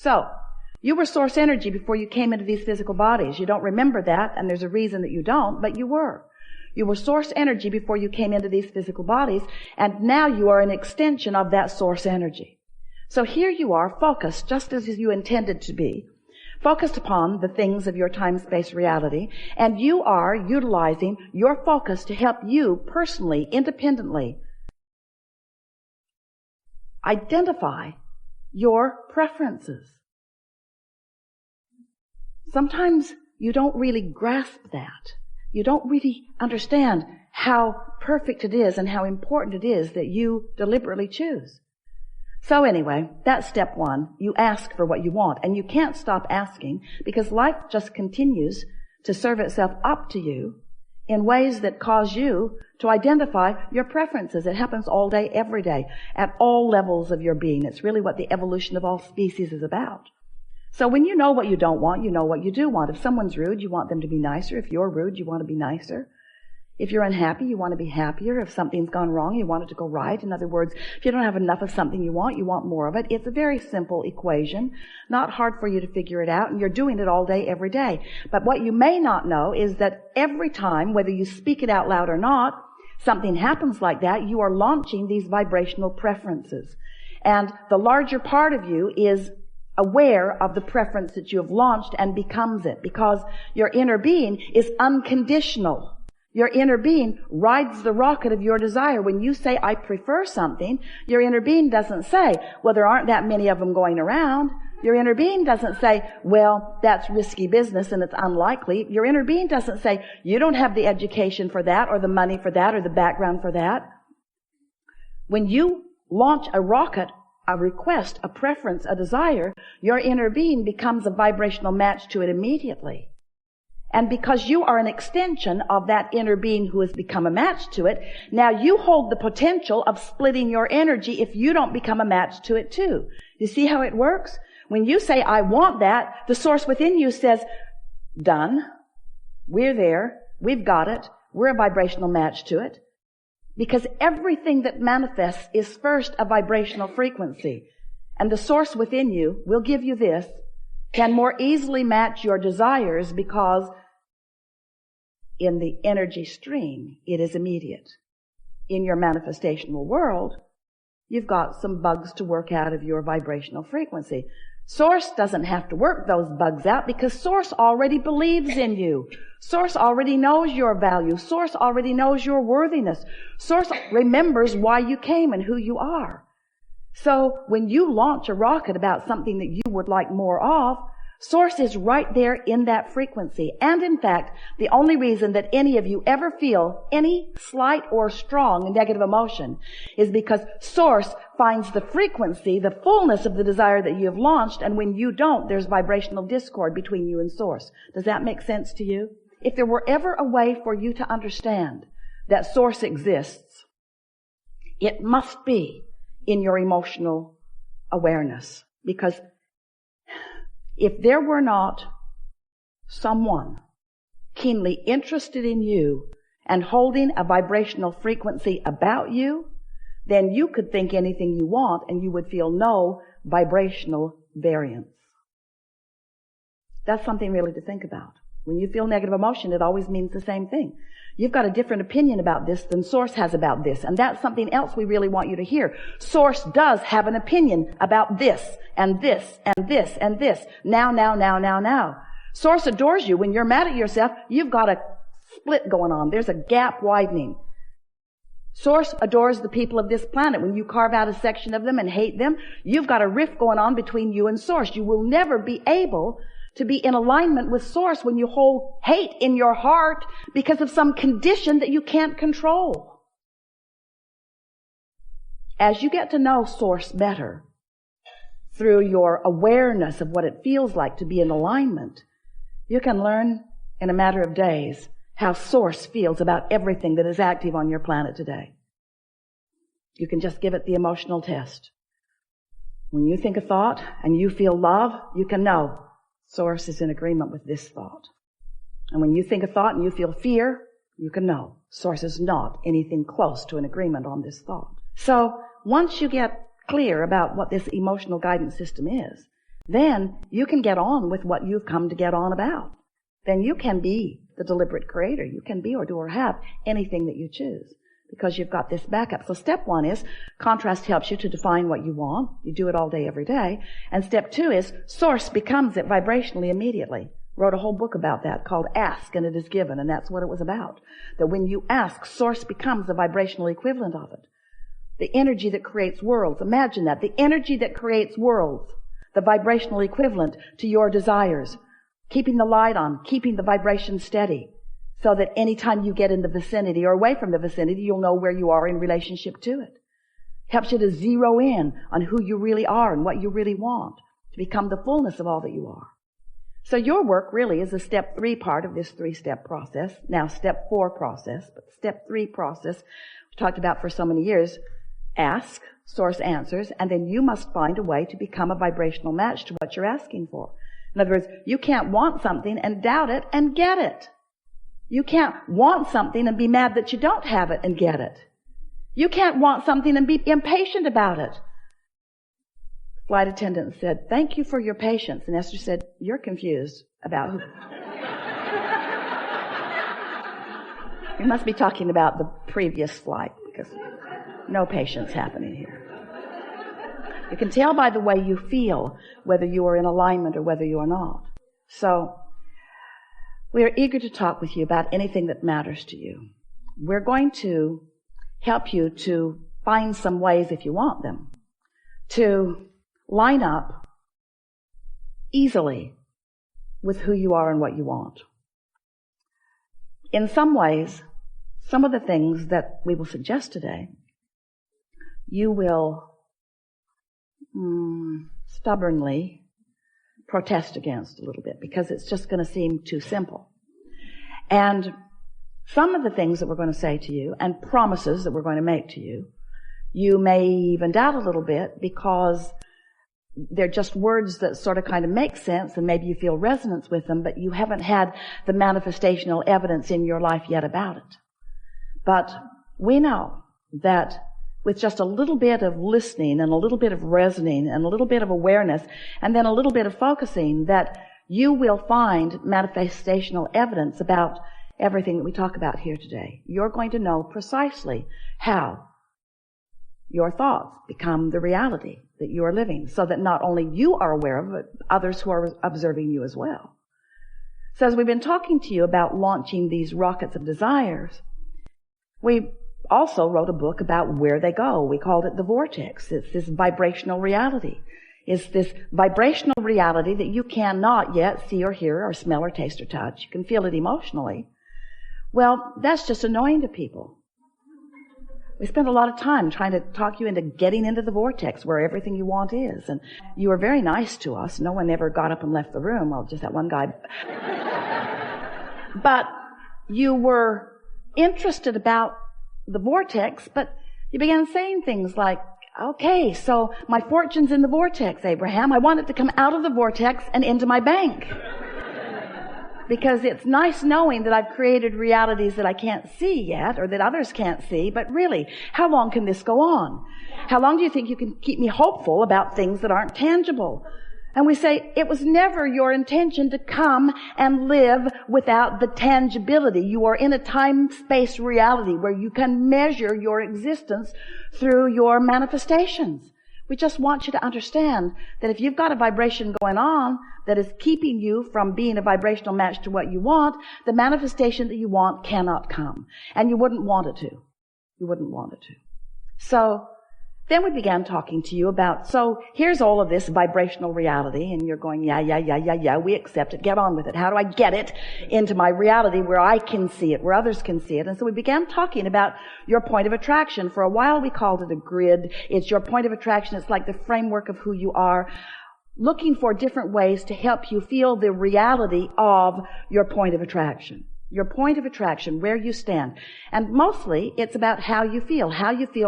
So, you were source energy before you came into these physical bodies. You don't remember that, and there's a reason that you don't, but you were. You were source energy before you came into these physical bodies, and now you are an extension of that source energy. So here you are, focused, just as you intended to be, focused upon the things of your time-space reality, and you are utilizing your focus to help you personally, independently, identify your preferences. Sometimes you don't really grasp that. You don't really understand how perfect it is and how important it is that you deliberately choose. So anyway, that's step one. You ask for what you want, and you can't stop asking because life just continues to serve itself up to you in ways that cause you to identify your preferences. It happens all day, every day, at all levels of your being. It's really what the evolution of all species is about. So when you know what you don't want, you know what you do want. If someone's rude, you want them to be nicer. If you're rude, you want to be nicer. If you're unhappy, you want to be happier. If something's gone wrong, you want it to go right. In other words, if you don't have enough of something you want more of it. It's a very simple equation, not hard for you to figure it out, and you're doing it all day, every day. But what you may not know is that every time, whether you speak it out loud or not, something happens like that, you are launching these vibrational preferences. And the larger part of you is aware of the preference that you have launched and becomes it, because your inner being is unconditional. Your inner being rides the rocket of your desire. When you say, I prefer something, your inner being doesn't say, well, there aren't that many of them going around. Your inner being doesn't say, well, that's risky business and it's unlikely. Your inner being doesn't say, you don't have the education for that or the money for that or the background for that. When you launch a rocket, a request, a preference, a desire, your inner being becomes a vibrational match to it immediately. And because you are an extension of that inner being who has become a match to it, now you hold the potential of splitting your energy if you don't become a match to it too. You see how it works? When you say, I want that, the source within you says, done. We're there. We've got it. We're a vibrational match to it. Because everything that manifests is first a vibrational frequency. And the source within you will give you this, can more easily match your desires because in the energy stream, it is immediate. In your manifestational world, you've got some bugs to work out of your vibrational frequency. Source doesn't have to work those bugs out because Source already believes in you. Source already knows your value. Source already knows your worthiness. Source remembers why you came and who you are. So when you launch a rocket about something that you would like more of, Source is right there in that frequency. And in fact, the only reason that any of you ever feel any slight or strong negative emotion is because Source finds the frequency, the fullness of the desire that you have launched, and when you don't, there's vibrational discord between you and Source. Does that make sense to you? If there were ever a way for you to understand that Source exists, it must be in your emotional awareness. Because if there were not someone keenly interested in you and holding a vibrational frequency about you, then you could think anything you want and you would feel no vibrational variance. That's something really to think about. When you feel negative emotion, it always means the same thing. You've got a different opinion about this than Source has about this. And that's something else we really want you to hear. Source does have an opinion about this and this and this and this. Now. Source adores you. When you're mad at yourself, you've got a split going on. There's a gap widening. Source adores the people of this planet. When you carve out a section of them and hate them, you've got a rift going on between you and Source. You will never be able to be in alignment with Source when you hold hate in your heart because of some condition that you can't control. As you get to know Source better through your awareness of what it feels like to be in alignment, you can learn in a matter of days how Source feels about everything that is active on your planet today. You can just give it the emotional test. When you think a thought and you feel love, you can know Source is in agreement with this thought. And when you think a thought and you feel fear, you can know Source is not anything close to an agreement on this thought. So once you get clear about what this emotional guidance system is, then you can get on with what you've come to get on about. Then you can be the deliberate creator. You can be or do or have anything that you choose because you've got this backup. So step 1 is contrast helps you to define what you want. You do it all day, every day. And step 2 is source becomes it vibrationally immediately. Wrote a whole book about that called Ask and It Is Given, and that's what it was about. That when you ask, source becomes the vibrational equivalent of it. The energy that creates worlds. Imagine that. The energy that creates worlds. The vibrational equivalent to your desires. Keeping the light on, keeping the vibration steady, so that anytime you get in the vicinity or away from the vicinity, you'll know where you are in relationship to it. Helps you to zero in on who you really are and what you really want, to become the fullness of all that you are. So your work really is a step 3 part of this 3-step process. Now step 4 process, but step 3 process we talked about for so many years. Ask, source answers, and then you must find a way to become a vibrational match to what you're asking for. In other words, you can't want something and doubt it and get it. You can't want something and be mad that you don't have it and get it. You can't want something and be impatient about it. Flight attendant said, "Thank you for your patience." And Esther said, "You're confused about who." You must be talking about the previous flight because no patience happening here. You can tell by the way you feel whether you are in alignment or whether you are not. So, we are eager to talk with you about anything that matters to you. We're going to help you to find some ways, if you want them, to line up easily with who you are and what you want. In some ways, some of the things that we will suggest today, you will stubbornly protest against a little bit because it's just going to seem too simple. And some of the things that we're going to say to you and promises that we're going to make to you, you may even doubt a little bit because they're just words that sort of kind of make sense and maybe you feel resonance with them, but you haven't had the manifestational evidence in your life yet about it. But we know that with just a little bit of listening and a little bit of resonating and a little bit of awareness and then a little bit of focusing, that you will find manifestational evidence about everything that we talk about here today. You're going to know precisely how your thoughts become the reality that you are living, so that not only you are aware of it, but others who are observing you as well. So as we've been talking to you about launching these rockets of desires, we also wrote a book about where they go. We called it The Vortex. It's this vibrational reality. It's this vibrational reality that you cannot yet see or hear or smell or taste or touch. You can feel it emotionally. Well, that's just annoying to people. We spent a lot of time trying to talk you into getting into the vortex where everything you want is. And you were very nice to us. No one ever got up and left the room. Well, just that one guy. But you were interested about the vortex, but you began saying things like, "Okay, so my fortune's in the vortex, Abraham. I want it to come out of the vortex and into my bank. Because it's nice knowing that I've created realities that I can't see yet or that others can't see, but really, how long can this go on? How long do you think you can keep me hopeful about things that aren't tangible?" And we say, it was never your intention to come and live without the tangibility. You are in a time-space reality where you can measure your existence through your manifestations. We just want you to understand that if you've got a vibration going on that is keeping you from being a vibrational match to what you want, the manifestation that you want cannot come. And you wouldn't want it to. You wouldn't want it to. So then we began talking to you about, so here's all of this vibrational reality, and you're going, yeah, we accept it, get on with it. How do I get it into my reality where I can see it, where others can see it? And so we began talking about your point of attraction. For a while we called it a grid. It's your point of attraction. It's like the framework of who you are, looking for different ways to help you feel the reality of your point of attraction. Your point of attraction, where you stand. And mostly it's about how you feel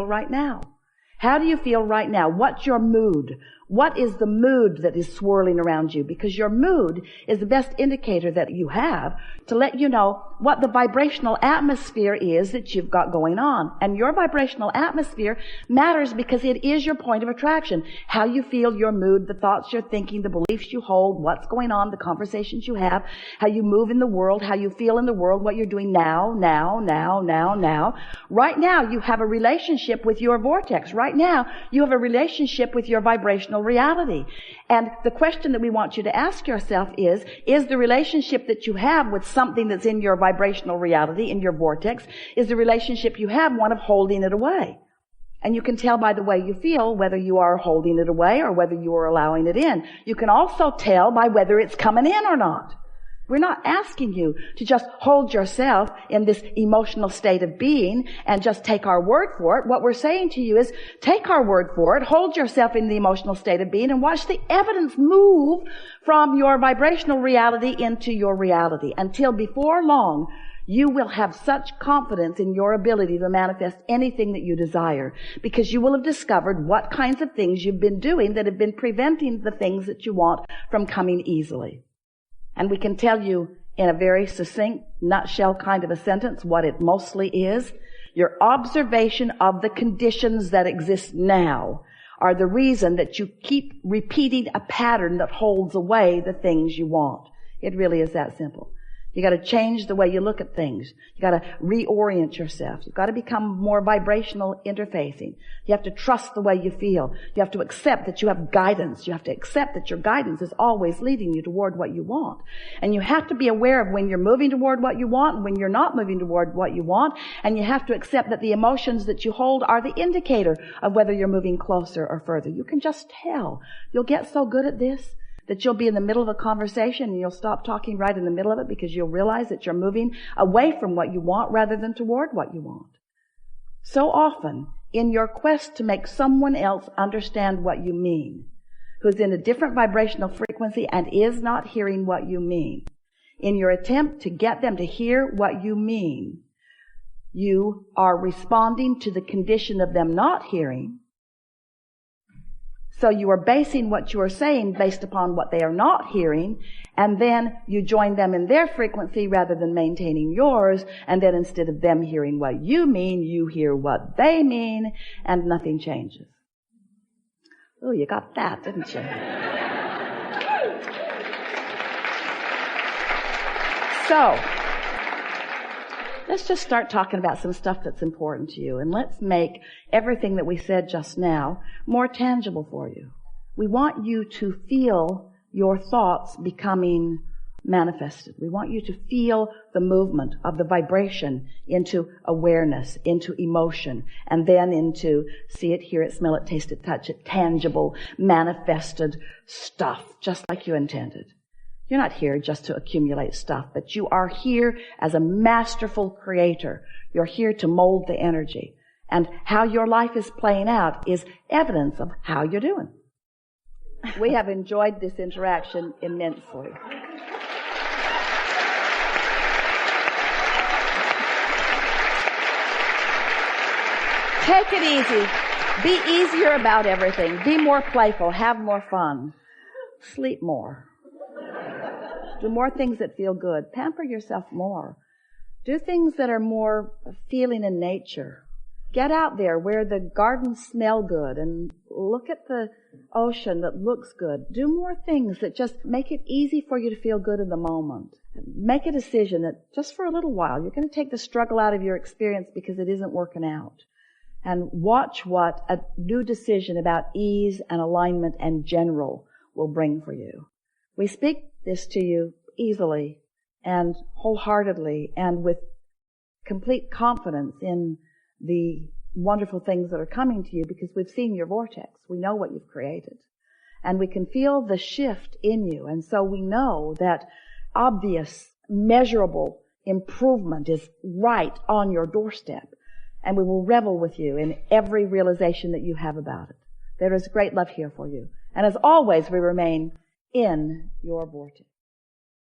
right now. How do you feel right now? What's your mood? What is the mood that is swirling around you? Because your mood is the best indicator that you have to let you know what the vibrational atmosphere is that you've got going on. And your vibrational atmosphere matters because it is your point of attraction. How you feel, your mood, the thoughts you're thinking, the beliefs you hold, what's going on, the conversations you have, how you move in the world, how you feel in the world, what you're doing now. Right now, you have a relationship with your vortex. Right now, you have a relationship with your vibrational reality. And the question that we want you to ask yourself is the relationship that you have with something that's in your vibrational reality, in your vortex, is the relationship you have one of holding it away? And you can tell by the way you feel whether you are holding it away or whether you are allowing it in. You can also tell by whether it's coming in or not. We're not asking you to just hold yourself in this emotional state of being and just take our word for it. What we're saying to you is take our word for it, hold yourself in the emotional state of being, and watch the evidence move from your vibrational reality into your reality until before long you will have such confidence in your ability to manifest anything that you desire, because you will have discovered what kinds of things you've been doing that have been preventing the things that you want from coming easily. And we can tell you in a very succinct, nutshell kind of a sentence what it mostly is. Your observation of the conditions that exist now are the reason that you keep repeating a pattern that holds away the things you want. It really is that simple. You got to change the way you look at things. You got to reorient yourself. You've got to become more vibrational interfacing. You have to trust the way you feel. You have to accept that you have guidance. You have to accept that your guidance is always leading you toward what you want. And you have to be aware of when you're moving toward what you want and when you're not moving toward what you want. And you have to accept that the emotions that you hold are the indicator of whether you're moving closer or further. You can just tell. You'll get so good at this that you'll be in the middle of a conversation and you'll stop talking right in the middle of it because you'll realize that you're moving away from what you want rather than toward what you want. So often, in your quest to make someone else understand what you mean, who's in a different vibrational frequency and is not hearing what you mean, in your attempt to get them to hear what you mean, you are responding to the condition of them not hearing. So you are basing what you are saying based upon what they are not hearing, and then you join them in their frequency rather than maintaining yours, and then instead of them hearing what you mean, you hear what they mean, and nothing changes. Oh, you got that, didn't you? So, let's just start talking about some stuff that's important to you, and let's make everything that we said just now more tangible for you. We want you to feel your thoughts becoming manifested. We want you to feel the movement of the vibration into awareness, into emotion, and then into see it, hear it, smell it, taste it, touch it, tangible, manifested stuff, just like you intended. You're not here just to accumulate stuff, but you are here as a masterful creator. You're here to mold the energy. And how your life is playing out is evidence of how you're doing. We have enjoyed this interaction immensely. Take it easy. Be easier about everything. Be more playful. Have more fun. Sleep more. Do more things that feel good. Pamper yourself more. Do things that are more feeling in nature. Get out there where the gardens smell good and look at the ocean that looks good. Do more things that just make it easy for you to feel good in the moment. Make a decision that just for a little while, you're going to take the struggle out of your experience because it isn't working out. And watch what a new decision about ease and alignment and general will bring for you. We speak this to you easily and wholeheartedly and with complete confidence in the wonderful things that are coming to you because we've seen your vortex. We know what you've created. And we can feel the shift in you. And so we know that obvious, measurable improvement is right on your doorstep. And we will revel with you in every realization that you have about it. There is great love here for you. And as always, we remain in your vortex.